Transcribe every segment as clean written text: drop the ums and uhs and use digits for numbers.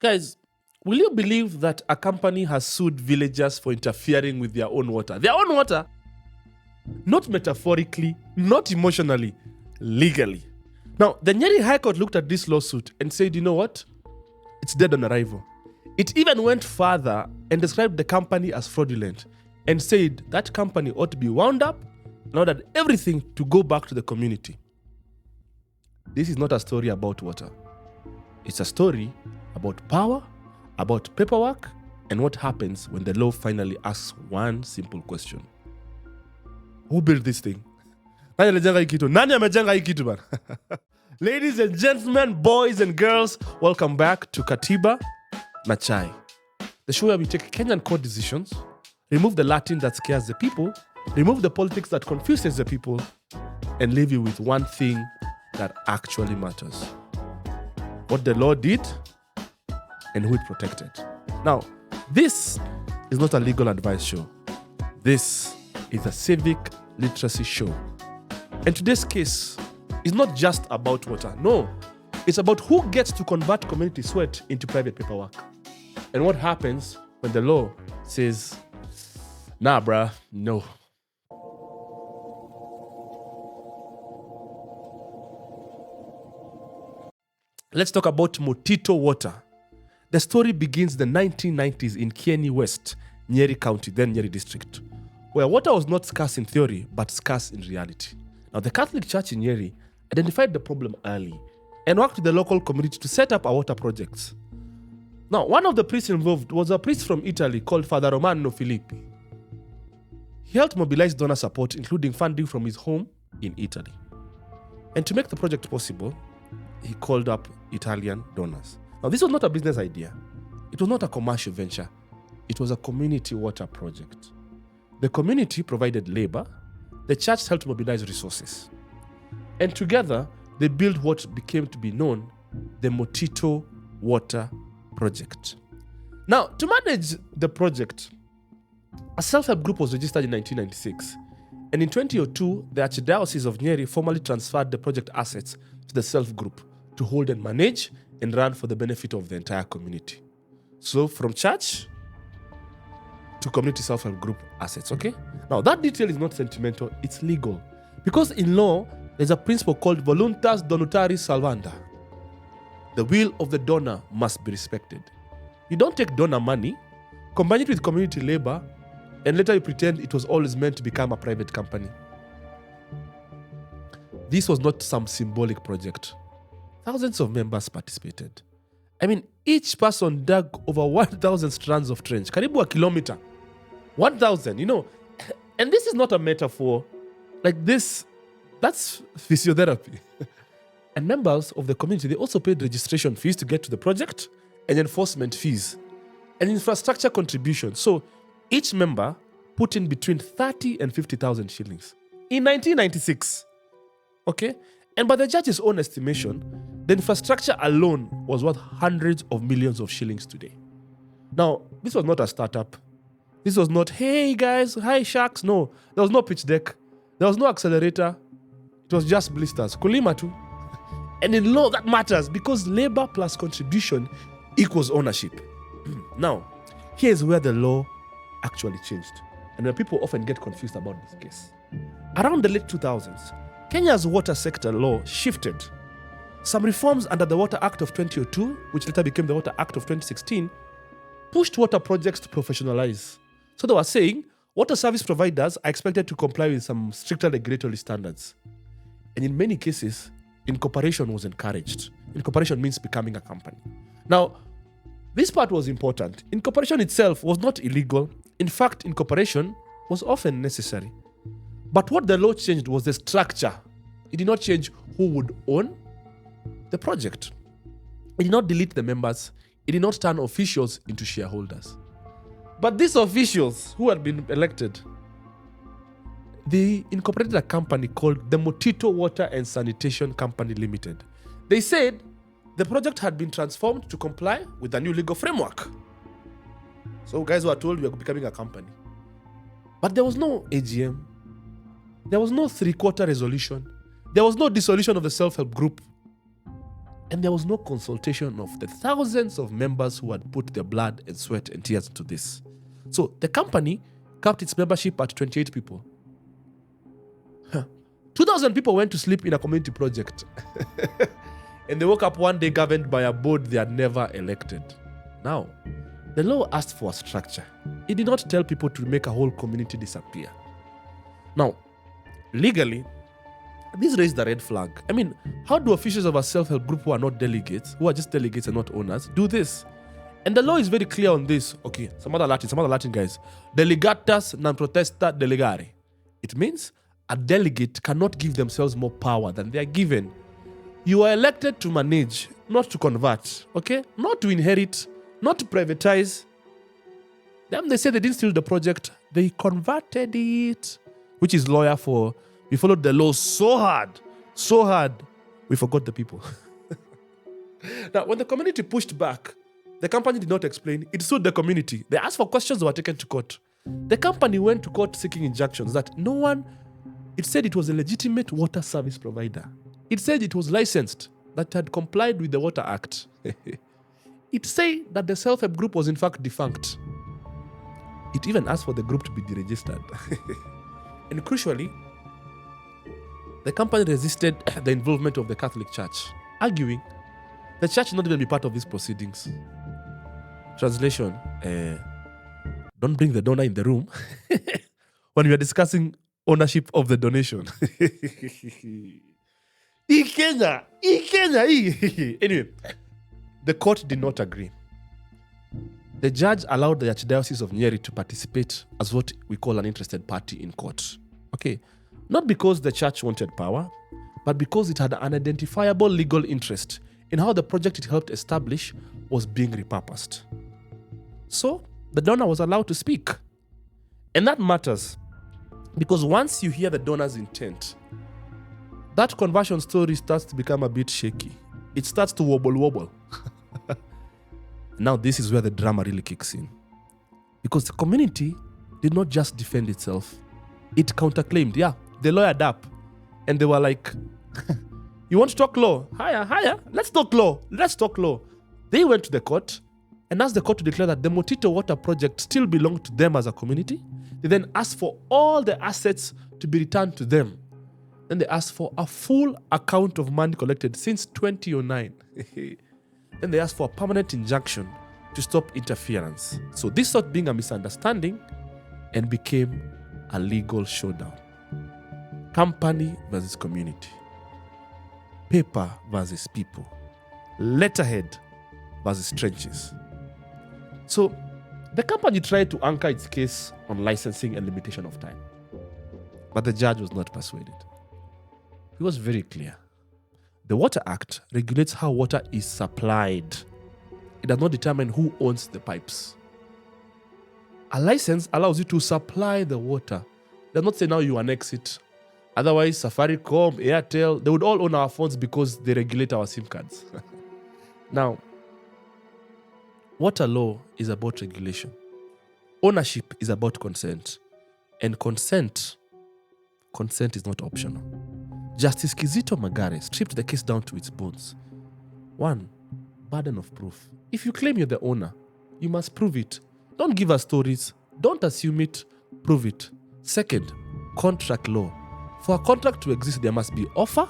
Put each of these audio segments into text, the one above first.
Guys, will you believe that a company has sued villagers for interfering with their own water? Their own water? Not metaphorically, not emotionally, legally. Now, the Nyeri High Court looked at this lawsuit and said, you know what? It's dead on arrival. It even went further and described the company as fraudulent and said that company ought to be wound up in order that everything to go back to the community. This is not a story about water. It's a story about power, about paperwork, and what happens when the law finally asks one simple question. Who built this thing? Nani amejenga hii kitu bana? Ladies and gentlemen, boys and girls, welcome back to Katiba na Chai, the show where we take Kenyan court decisions, remove the Latin that scares the people, remove the politics that confuses the people, and leave you with one thing that actually matters: what the law did and who it protected. Now, this is not a legal advice show. This is a civic literacy show. And today's case is not just about water. No, it's about who gets to convert community sweat into private paperwork. And what happens when the law says, nah, bruh, no. Let's talk about Mutitu Water. The story begins in the 1990s in Kieni West, Nyeri County, then Nyeri District, where water was not scarce in theory, but scarce in reality. Now, the Catholic Church in Nyeri identified the problem early and worked with the local community to set up a water project. Now, one of the priests involved was a priest from Italy called Father Romano Filippi. He helped mobilize donor support, including funding from his home in Italy. And to make the project possible, he called up Italian donors. Now, this was not a business idea. It was not a commercial venture. It was a community water project. The community provided labor. The church helped mobilize resources. And together, they built what became to be known the Mutitu Water Project. Now, to manage the project, a self-help group was registered in 1996. And in 2002, the Archdiocese of Nyeri formally transferred the project assets to the self group to hold and manage and run for the benefit of the entire community. So from church to community self-help group assets, okay? Now, that detail is not sentimental, it's legal. Because in law, there's a principle called voluntas donataris salvanda. The will of the donor must be respected. You don't take donor money, combine it with community labor, and later you pretend it was always meant to become a private company. This was not some symbolic project. Thousands of members participated. I mean, each person dug over 1,000 strands of trench, karibu a kilometer. 1,000, you know. And this is not a metaphor. Like this, that's physiotherapy. And members of the community, they also paid registration fees to get to the project and enforcement fees and infrastructure contributions. So each member put in between 30 and 50,000 shillings in 1996. Okay? And by the judge's own estimation, the infrastructure alone was worth hundreds of millions of shillings today. Now, this was not a startup. This was not, hey guys, hi sharks. No, there was no pitch deck. There was no accelerator. It was just blisters. Kulima too. And in law, that matters because labor plus contribution equals ownership. Now, here's where the law actually changed. And where people often get confused about this case. Around the late 2000s, Kenya's water sector law shifted. Some reforms under the Water Act of 2002, which later became the Water Act of 2016, pushed water projects to professionalize. So they were saying water service providers are expected to comply with some stricter regulatory standards. And in many cases, incorporation was encouraged. Incorporation means becoming a company. Now, this part was important. Incorporation itself was not illegal. In fact, incorporation was often necessary. But what the law changed was the structure. It did not change who would own the project. It did not delete the members. It did not turn officials into shareholders. But these officials who had been elected, they incorporated a company called the Mutitu Water and Sanitation Company Limited. They said the project had been transformed to comply with the new legal framework. So guys were told we are becoming a company. But there was no AGM. There was no three-quarter resolution. There was no dissolution of the self-help group. And there was no consultation of the thousands of members who had put their blood and sweat and tears into this. So the company capped its membership at 28 people. 2,000 people went to sleep in a community project. And they woke up one day governed by a board they had never elected. Now, the law asked for a structure. It did not tell people to make a whole community disappear. Now, legally, this raised the red flag. I mean, how do officials of a self-help group who are not delegates, who are just delegates and not owners, do this? And the law is very clear on this. Okay, some other Latin guys. Delegatas non protesta delegare. It means a delegate cannot give themselves more power than they are given. You are elected to manage, not to convert. Okay? Not to inherit, not to privatize. Then they say they didn't steal the project. They converted it. Which is lawyer for, we followed the law so hard, we forgot the people. Now, when the community pushed back, the company did not explain. It sued the community. They asked for questions that were taken to court. The company went to court seeking injunctions that it said it was a legitimate water service provider. It said it was licensed, that had complied with the Water Act. It said that the self-help group was in fact defunct. It even asked for the group to be deregistered. And crucially, the company resisted the involvement of the Catholic Church, arguing the church should not even be part of these proceedings. Translation, don't bring the donor in the room when we are discussing ownership of the donation. Anyway, the court did not agree. The judge allowed the Archdiocese of Nyeri to participate as what we call an interested party in court. Okay, not because the church wanted power, but because it had an identifiable legal interest in how the project it helped establish was being repurposed. So, the donor was allowed to speak. And that matters because once you hear the donor's intent, that conversion story starts to become a bit shaky. It starts to wobble. Now, this is where the drama really kicks in. Because the community did not just defend itself, it counterclaimed. Yeah, they lawyered up. And they were like, you want to talk law? Higher. Let's talk law. They went to the court and asked the court to declare that the Mutitu Water Project still belonged to them as a community. They then asked for all the assets to be returned to them. Then they asked for a full account of money collected since 2009. Then they asked for a permanent injunction to stop interference. So this stopped being a misunderstanding and became a legal showdown. Company versus community. Paper versus people. Letterhead versus trenches. So the company tried to anchor its case on licensing and limitation of time. But the judge was not persuaded. He was very clear. The Water Act regulates how water is supplied. It does not determine who owns the pipes. A license allows you to supply the water. It does not say now you annex it. Otherwise, Safaricom, Airtel, they would all own our phones because they regulate our SIM cards. Now, water law is about regulation. Ownership is about consent. And consent is not optional. Justice Kizito Magare stripped the case down to its bones. 1. Burden of proof. If you claim you're the owner, you must prove it. Don't give us stories. Don't assume it. Prove it. 2. Contract law. For a contract to exist, there must be offer,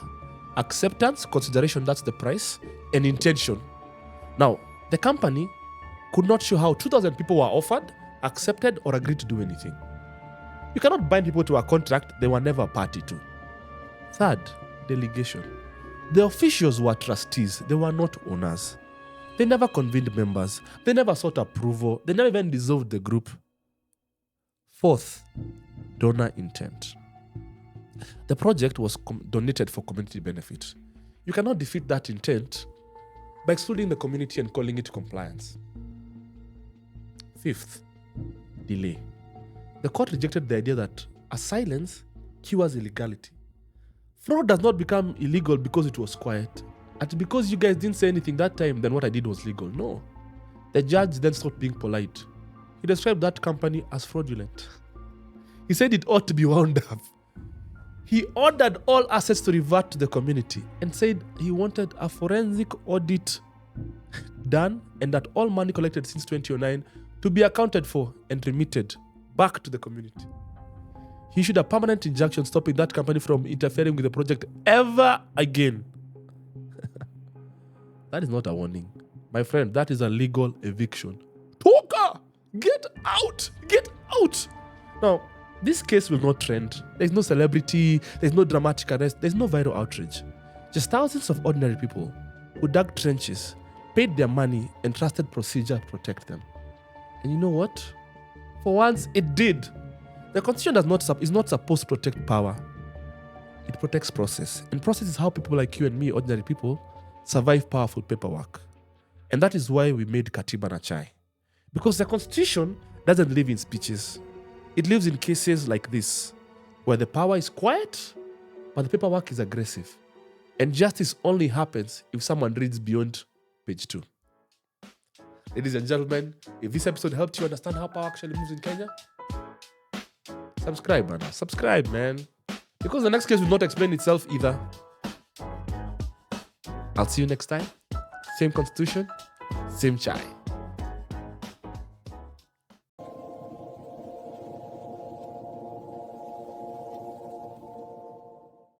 acceptance, consideration, that's the price, and intention. Now, the company could not show how 2,000 people were offered, accepted, or agreed to do anything. You cannot bind people to a contract they were never a party to. 3. Delegation. The officials were trustees. They were not owners. They never convened members. They never sought approval. They never even dissolved the group. 4. Donor intent. The project was donated for community benefit. You cannot defeat that intent by excluding the community and calling it compliance. 5. Delay. The court rejected the idea that a silence cures illegality. Fraud does not become illegal because it was quiet. And because you guys didn't say anything that time, then what I did was legal. No. The judge then stopped being polite. He described that company as fraudulent. He said it ought to be wound up. He ordered all assets to revert to the community and said he wanted a forensic audit done and that all money collected since 2009 to be accounted for and remitted back to the community. He issued a permanent injunction stopping that company from interfering with the project ever again. That is not a warning. My friend, that is a legal eviction. Toka! Get out! Get out! Now, this case will not trend. There's no celebrity, there's no dramatic arrest, there's no viral outrage. Just thousands of ordinary people who dug trenches, paid their money, and trusted procedure to protect them. And you know what? For once, it did. The Constitution is not supposed to protect power. It protects process. And process is how people like you and me, ordinary people, survive powerful paperwork. And that is why we made Katiba na chai. Because the Constitution doesn't live in speeches. It lives in cases like this, where the power is quiet, but the paperwork is aggressive. And justice only happens if someone reads beyond page 2. Ladies and gentlemen, if this episode helped you understand how power actually moves in Kenya, subscribe, man. Subscribe, man. Because the next case will not explain itself either. I'll see you next time. Same Constitution, same chai.